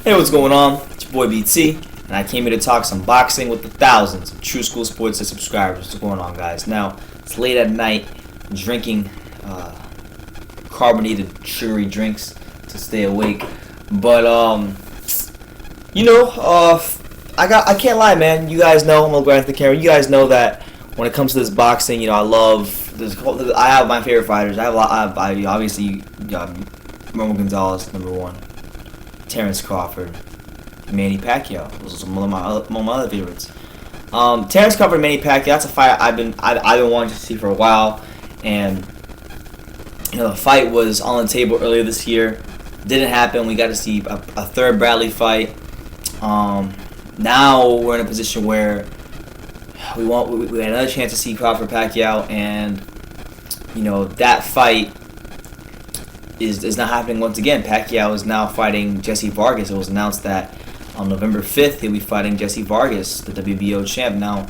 Hey, what's going on? It's your boy BT, and I came here to talk some boxing with the thousands of True School Sports subscribers. What's going on, guys? Now, it's late at night, drinking carbonated, sugary drinks to stay awake. But I can't lie, man. You guys know, I'm gonna go into the camera. You guys know that when it comes to this boxing, I love this. I have my favorite fighters. I obviously Roman Gonzalez, number one. Terence Crawford, Manny Pacquiao. Those are some of my other favorites. Terence Crawford, Manny Pacquiao. That's a fight I've been wanting to see for a while, and the fight was on the table earlier this year. Didn't happen. We got to see a third Bradley fight. Now we're in a position where we had another chance to see Crawford Pacquiao, and that fight is not happening once again. Pacquiao is now fighting Jesse Vargas. It was announced that on November 5th he'll be fighting Jesse Vargas, the WBO champ. Now,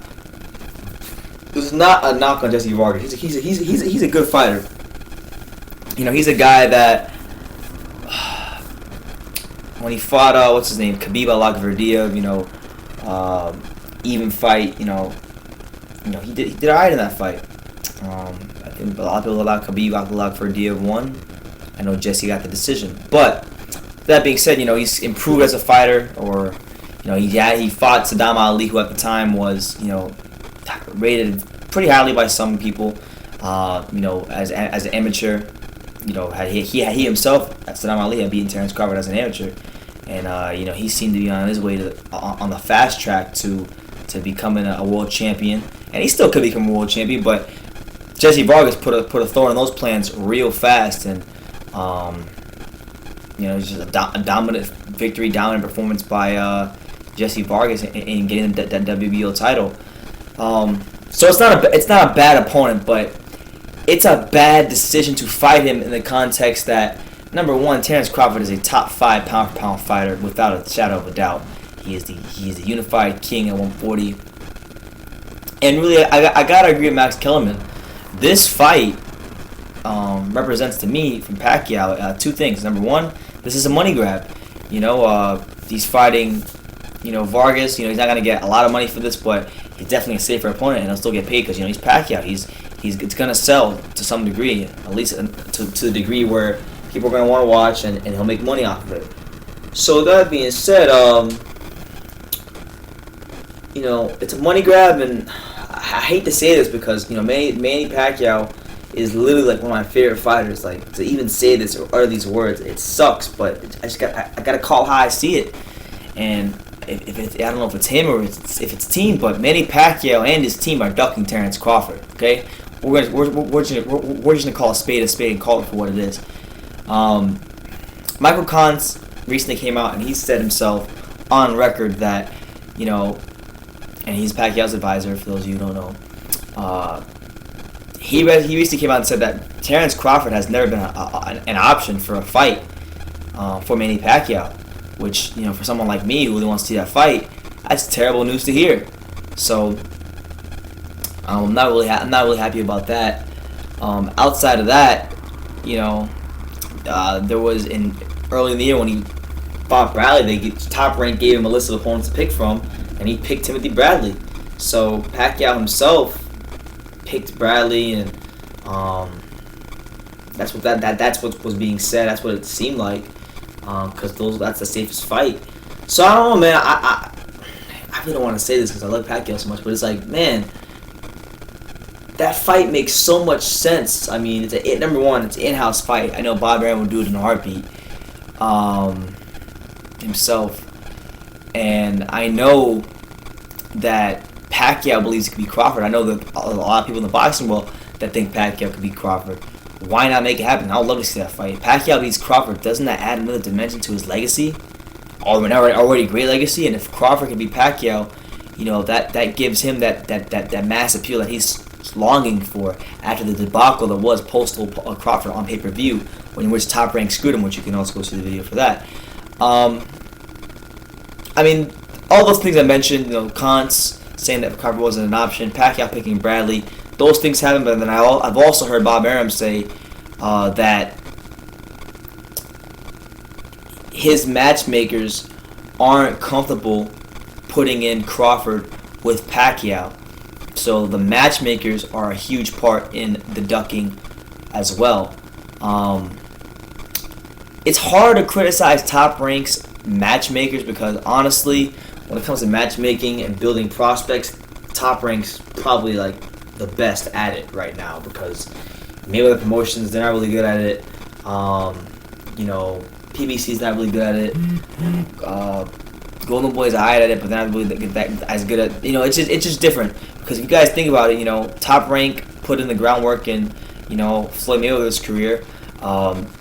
this is not a knock on Jesse Vargas. He's a good fighter. He's a guy that when he fought Khabib Nurmagomedov, even fight, he did alright in that fight. I think a lot of people allowed Khabib Nurmagomedov won. I know Jesse got the decision, but that being said, he's improved as a fighter. Or, he fought Saddam Ali, who at the time was, rated pretty highly by some people. As an amateur, he himself, Saddam Ali, had beaten Terence Crawford as an amateur, and he seemed to be on his way on the fast track to becoming a world champion, and he still could become a world champion. But Jesse Vargas put a thorn in those plans real fast, and it's just a dominant victory, dominant performance by Jesse Vargas in getting that WBO title. So it's not a bad opponent, but it's a bad decision to fight him in the context that, number one, Terence Crawford is a top 5 pound-for-pound fighter without a shadow of a doubt. He is the unified king at 140. And really, I gotta agree with Max Kellerman. This fight represents to me from Pacquiao two things. Number one, this is a money grab. He's fighting, Vargas. He's not gonna get a lot of money for this, but he's definitely a safer opponent, and he'll still get paid because he's Pacquiao. It's gonna sell to some degree, at least to the degree where people are gonna want to watch, and he'll make money off of it. So that being said, it's a money grab, and I hate to say this because Manny Pacquiao is literally like one of my favorite fighters. Like, to even say this or utter these words, it sucks, but I gotta call how I see it. And if I don't know if it's him or if it's team, but Manny Pacquiao and his team are ducking Terence Crawford. Okay, we're just gonna call a spade and call it for what it is. Michael Kantz recently came out and he said himself on record that and he's Pacquiao's advisor, for those of you who don't know. He recently came out and said that Terence Crawford has never been an option for a fight for Manny Pacquiao, which for someone like me who really wants to see that fight, that's terrible news to hear. So I'm not really happy about that. Outside of that, there was early in the year when he fought Bradley, Top Rank gave him a list of opponents to pick from, and he picked Timothy Bradley. So Pacquiao himself picked Bradley, and that's what was being said. That's what it seemed like, because that's the safest fight. So I don't know, man. I really don't want to say this because I love Pacquiao so much, but it's like, man, that fight makes so much sense. I mean, number one, it's an in-house fight. I know Bob Arum would do it in a heartbeat himself, and I know that Pacquiao believes it could be Crawford. I know that a lot of people in the boxing world that think Pacquiao could be Crawford. Why not make it happen? I would love to see that fight. Pacquiao beats Crawford. Doesn't that add another dimension to his legacy? Already great legacy. And if Crawford can beat Pacquiao, that gives him that mass appeal that he's longing for after the debacle that was Postal Crawford on pay-per-view, which Top Rank screwed him, which you can also go see the video for that. I mean, all those things I mentioned, Kantz saying that Crawford wasn't an option, Pacquiao picking Bradley, those things happen. But then I've also heard Bob Arum say that his matchmakers aren't comfortable putting in Crawford with Pacquiao. So the matchmakers are a huge part in the ducking as well. It's hard to criticize Top Rank's matchmakers because honestly, when it comes to matchmaking and building prospects, Top Rank's probably like the best at it right now because Mayweather Promotions, they're not really good at it. PBC's not really good at it. Golden Boy's alright at it, but they're not really as good at. It's just different because if you guys think about it, Top Rank put in the groundwork in Floyd Mayweather's career.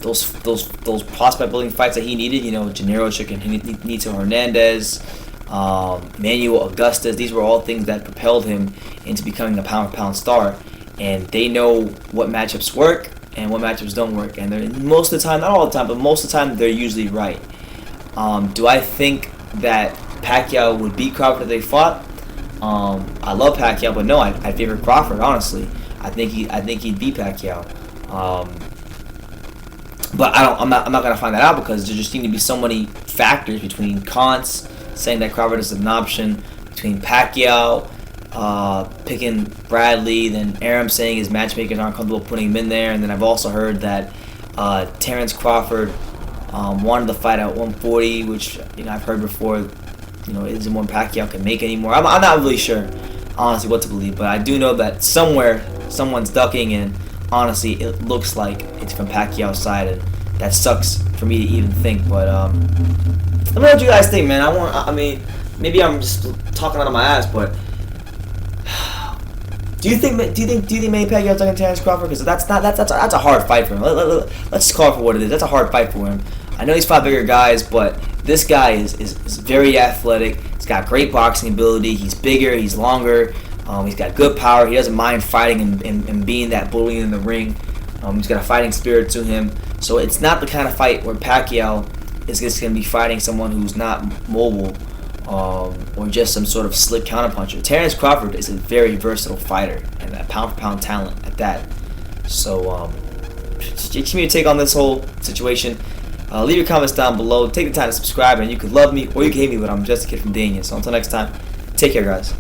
Those prospect building fights that he needed, Gennaro Chicken-Nito Hernandez, Manuel Augustus, these were all things that propelled him into becoming a pound-for-pound star. And they know what matchups work and what matchups don't work. And they're most of the time, not all the time, but most of the time, they're usually right. Do I think that Pacquiao would beat Crawford if they fought? I love Pacquiao, but no, I favor Crawford, honestly. I think he'd beat Pacquiao. But I'm not gonna find that out because there just seem to be so many factors between Kantz saying that Crawford is an option, between Pacquiao picking Bradley, then Aram saying his matchmakers aren't comfortable putting him in there, and then I've also heard that Terence Crawford wanted to fight at 140, which I've heard before. Isn't one Pacquiao can make anymore. I'm not really sure, honestly, what to believe, but I do know that somewhere someone's ducking, and honestly, it looks like it's from Pacquiao's side, and that sucks for me to even think. But let me know what you guys think, man. Maybe I'm just talking out of my ass, but do you think Manny Pacquiao's ducking Terence Crawford? Because that's a hard fight for him. Let's call it for what it is. That's a hard fight for him. I know he's fought bigger guys, but this guy is very athletic. He's got great boxing ability. He's bigger. He's longer. He's got good power. He doesn't mind fighting and being that bully in the ring. He's got a fighting spirit to him. So it's not the kind of fight where Pacquiao is just going to be fighting someone who's not mobile or just some sort of slick counterpuncher. Terence Crawford is a very versatile fighter and a pound-for-pound talent at that. So just give me your take on this whole situation. Leave your comments down below. Take the time to subscribe, and you could love me or you can hate me, but I'm just a kid from Dania. So until next time, take care, guys.